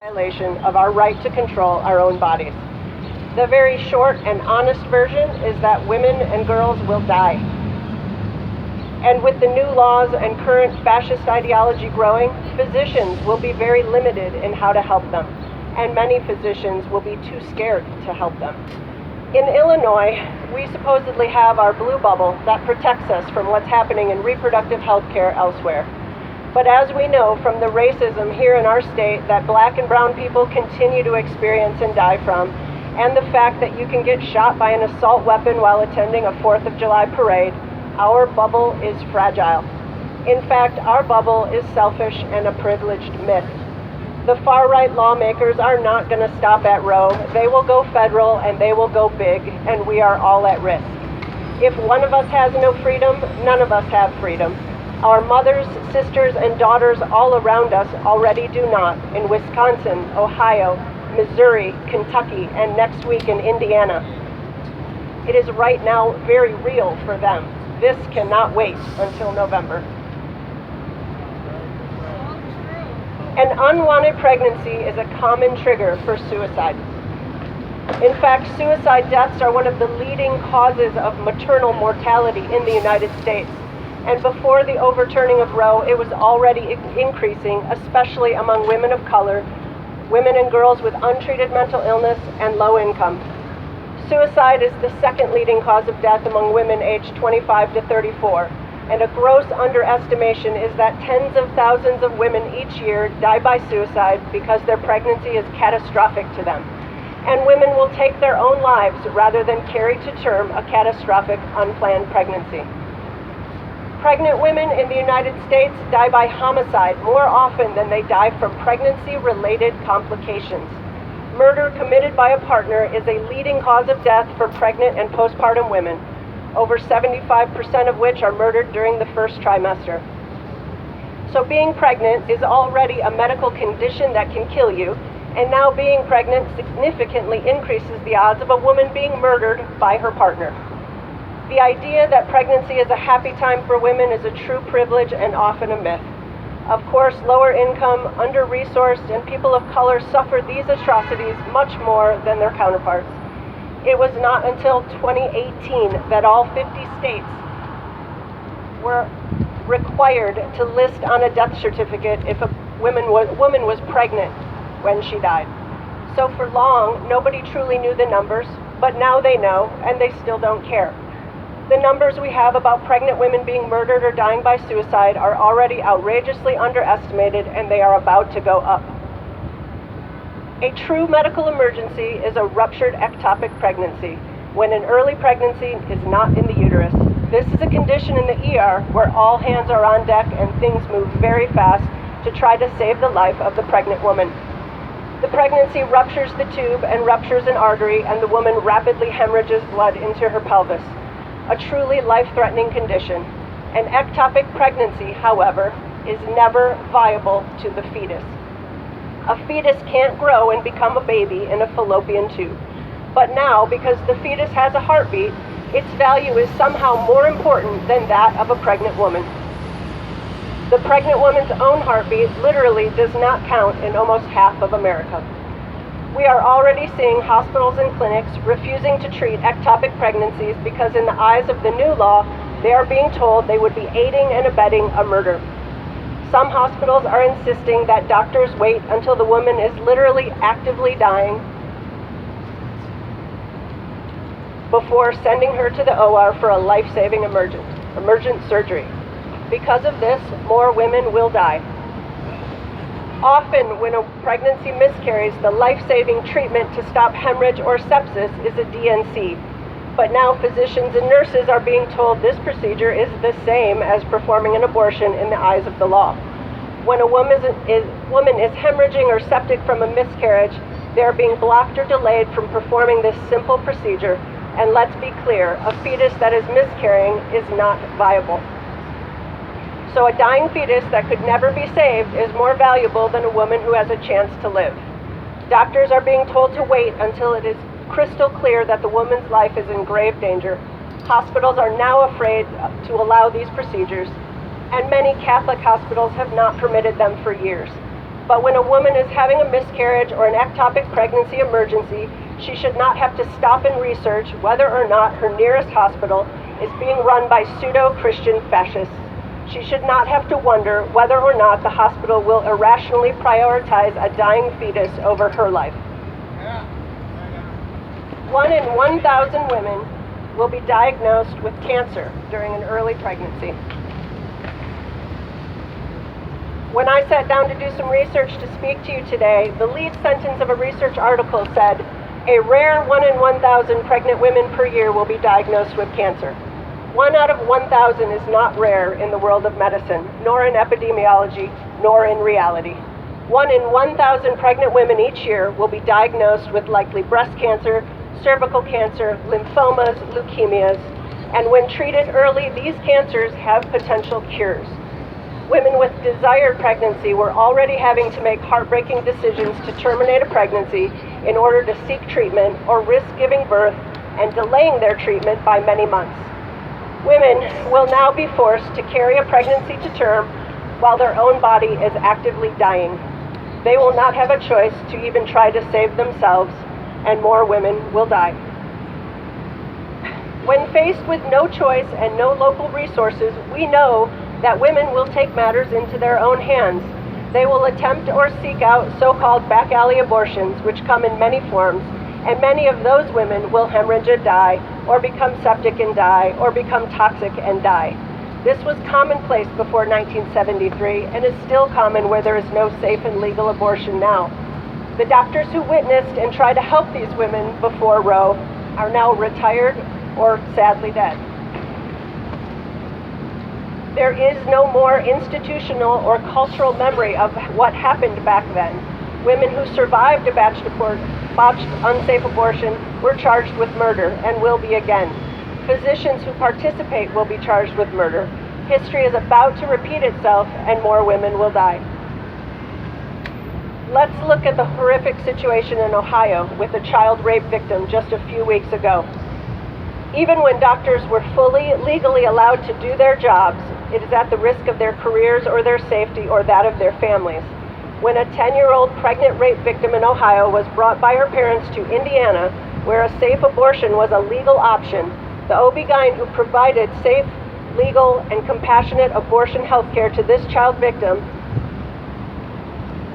violation of our right to control our own bodies. The very short and honest version is that women and girls will die. And with the new laws and current fascist ideology growing, physicians will be very limited in how to help them, and many physicians will be too scared to help them. In Illinois, we supposedly have our blue bubble that protects us from what's happening in reproductive health care elsewhere. But as we know from the racism here in our state that black and brown people continue to experience and die from, and the fact that you can get shot by an assault weapon while attending a 4th of July parade, our bubble is fragile. In fact, our bubble is selfish and a privileged myth. The far-right lawmakers are not going to stop at Roe. They will go federal and they will go big, and we are all at risk. If one of us has no freedom, none of us have freedom. Our mothers, sisters, and daughters all around us already do not in Wisconsin, Ohio, Missouri, Kentucky, and next week in Indiana. It is right now very real for them. This cannot wait until November. An unwanted pregnancy is a common trigger for suicide. In fact, suicide deaths are one of the leading causes of maternal mortality in the United States. And before the overturning of Roe, it was already increasing, especially among women of color, women and girls with untreated mental illness, and low income. Suicide is the second leading cause of death among women aged 25 to 34, and a gross underestimation is that tens of thousands of women each year die by suicide because their pregnancy is catastrophic to them. And women will take their own lives rather than carry to term a catastrophic unplanned pregnancy. Pregnant women in the United States die by homicide more often than they die from pregnancy-related complications. Murder committed by a partner is a leading cause of death for pregnant and postpartum women, over 75% of which are murdered during the first trimester. So being pregnant is already a medical condition that can kill you, and now being pregnant significantly increases the odds of a woman being murdered by her partner. The idea that pregnancy is a happy time for women is a true privilege and often a myth. Of course, lower income, under-resourced, and people of color suffer these atrocities much more than their counterparts. It was not until 2018 that all 50 states were required to list on a death certificate if a woman was pregnant when she died. So for long, nobody truly knew the numbers, but now they know, and they still don't care. The numbers we have about pregnant women being murdered or dying by suicide are already outrageously underestimated, and they are about to go up. A true medical emergency is a ruptured ectopic pregnancy, when an early pregnancy is not in the uterus. This is a condition in the ER where all hands are on deck and things move very fast to try to save the life of the pregnant woman. The pregnancy ruptures the tube and ruptures an artery, and the woman rapidly hemorrhages blood into her pelvis. A truly life-threatening condition. An ectopic pregnancy, however, is never viable to the fetus. A fetus can't grow and become a baby in a fallopian tube. But now, because the fetus has a heartbeat, its value is somehow more important than that of a pregnant woman. The pregnant woman's own heartbeat literally does not count in almost half of America. We are already seeing hospitals and clinics refusing to treat ectopic pregnancies because in the eyes of the new law, they are being told they would be aiding and abetting a murder. Some hospitals are insisting that doctors wait until the woman is literally actively dying before sending her to the OR for a life-saving emergent surgery. Because of this, more women will die. Often, when a pregnancy miscarries, the life-saving treatment to stop hemorrhage or sepsis is a DNC. But now physicians and nurses are being told this procedure is the same as performing an abortion in the eyes of the law. When a woman is hemorrhaging or septic from a miscarriage, they are being blocked or delayed from performing this simple procedure. And let's be clear, a fetus that is miscarrying is not viable. So a dying fetus that could never be saved is more valuable than a woman who has a chance to live. Doctors are being told to wait until it is crystal clear that the woman's life is in grave danger. Hospitals are now afraid to allow these procedures, and many Catholic hospitals have not permitted them for years. But when a woman is having a miscarriage or an ectopic pregnancy emergency, she should not have to stop and research whether or not her nearest hospital is being run by pseudo-Christian fascists. She should not have to wonder whether or not the hospital will irrationally prioritize a dying fetus over her life. 1 in 1,000 women will be diagnosed with cancer during an early pregnancy. When I sat down to do some research to speak to you today, the lead sentence of a research article said, a rare 1 in 1,000 pregnant women per year will be diagnosed with cancer. 1 out of 1,000 is not rare in the world of medicine, nor in epidemiology, nor in reality. 1 in 1,000 pregnant women each year will be diagnosed with likely breast cancer, cervical cancer, lymphomas, leukemias, and when treated early, these cancers have potential cures. Women with desired pregnancy were already having to make heartbreaking decisions to terminate a pregnancy in order to seek treatment or risk giving birth and delaying their treatment by many months. Women will now be forced to carry a pregnancy to term while their own body is actively dying. They will not have a choice to even try to save themselves, and more women will die. When faced with no choice and no local resources, we know that women will take matters into their own hands. They will attempt or seek out so-called back alley abortions, which come in many forms, and many of those women will hemorrhage and die, or become septic and die, or become toxic and die. This was commonplace before 1973 and is still common where there is no safe and legal abortion now. The doctors who witnessed and tried to help these women before Roe are now retired or sadly dead. There is no more institutional or cultural memory of what happened back then. Women who survived a botched unsafe abortion were charged with murder and will be again. Physicians who participate will be charged with murder. History is about to repeat itself and more women will die. Let's look at the horrific situation in Ohio with a child rape victim just a few weeks ago. Even when doctors were fully legally allowed to do their jobs, it is at the risk of their careers or their safety or that of their families. When a 10-year-old pregnant rape victim in Ohio was brought by her parents to Indiana, where a safe abortion was a legal option, the OB-GYN who provided safe, legal, and compassionate abortion health care to this child victim,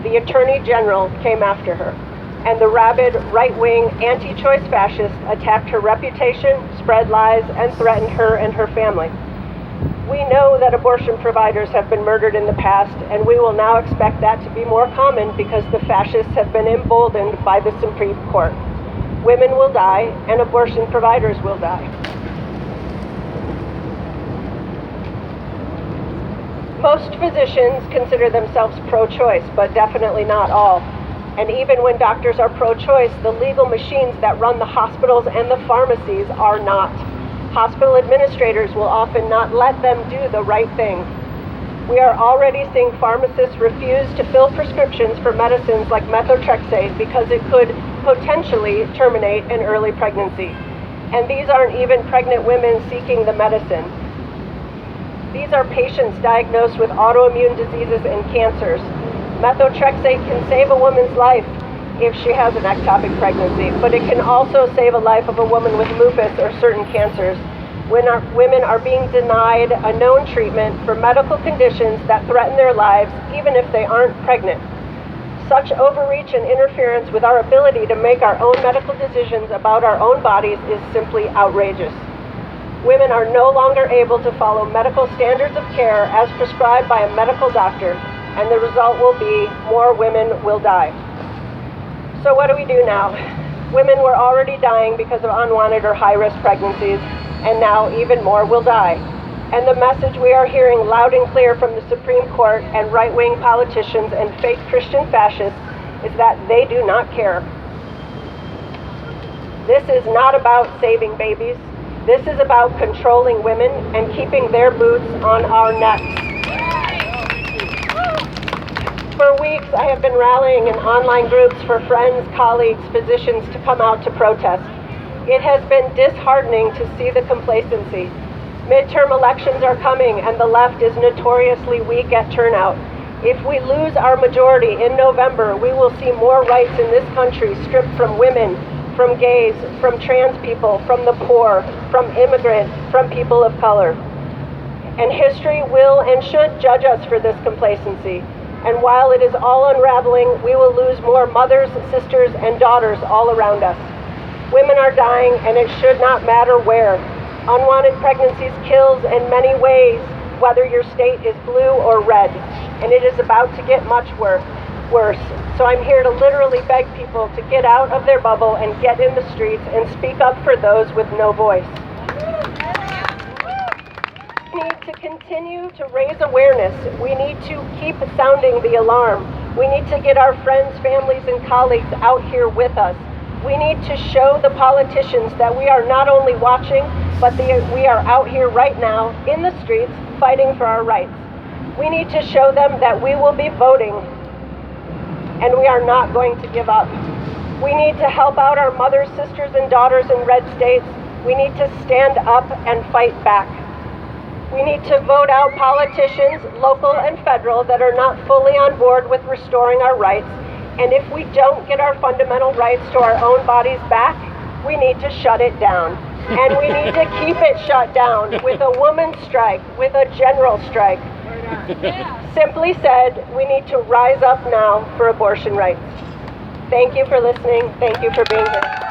the Attorney General came after her, and the rabid, right-wing, anti-choice fascists attacked her reputation, spread lies, and threatened her and her family. We know that abortion providers have been murdered in the past, and we will now expect that to be more common because the fascists have been emboldened by the Supreme Court. Women will die, and abortion providers will die. Most physicians consider themselves pro-choice, but definitely not all. And even when doctors are pro-choice, the legal machines that run the hospitals and the pharmacies are not. Hospital administrators will often not let them do the right thing. We are already seeing pharmacists refuse to fill prescriptions for medicines like methotrexate because it could potentially terminate an early pregnancy. And these aren't even pregnant women seeking the medicine. These are patients diagnosed with autoimmune diseases and cancers. Methotrexate can save a woman's life if she has an ectopic pregnancy, but it can also save a life of a woman with lupus or certain cancers. When women are being denied a known treatment for medical conditions that threaten their lives, even if they aren't pregnant. Such overreach and interference with our ability to make our own medical decisions about our own bodies is simply outrageous. Women are no longer able to follow medical standards of care as prescribed by a medical doctor, and the result will be more women will die. So what do we do now? Women were already dying because of unwanted or high-risk pregnancies, and now even more will die. And the message we are hearing loud and clear from the Supreme Court and right-wing politicians and fake Christian fascists is that they do not care. This is not about saving babies. This is about controlling women and keeping their boots on our necks. For weeks, I have been rallying in online groups for friends, colleagues, physicians to come out to protest. It has been disheartening to see the complacency. Midterm elections are coming, and the left is notoriously weak at turnout. If we lose our majority in November, we will see more rights in this country stripped from women, from gays, from trans people, from the poor, from immigrants, from people of color. And history will and should judge us for this complacency. And while it is all unraveling, we will lose more mothers, sisters, and daughters all around us. Women are dying, and it should not matter where. Unwanted pregnancies kills in many ways, whether your state is blue or red. And it is about to get much worse. So I'm here to literally beg people to get out of their bubble and get in the streets and speak up for those with no voice. We need to continue to raise awareness. We need to keep sounding the alarm. We need to get our friends, families, and colleagues out here with us. We need to show the politicians that we are not only watching, but we are out here right now in the streets fighting for our rights. We need to show them that we will be voting and we are not going to give up. We need to help out our mothers, sisters, and daughters in red states. We need to stand up and fight back. We need to vote out politicians, local and federal, that are not fully on board with restoring our rights. And if we don't get our fundamental rights to our own bodies back, we need to shut it down. And we need to keep it shut down with a women's strike, with a general strike. Simply said, we need to rise up now for abortion rights. Thank you for listening. Thank you for being here.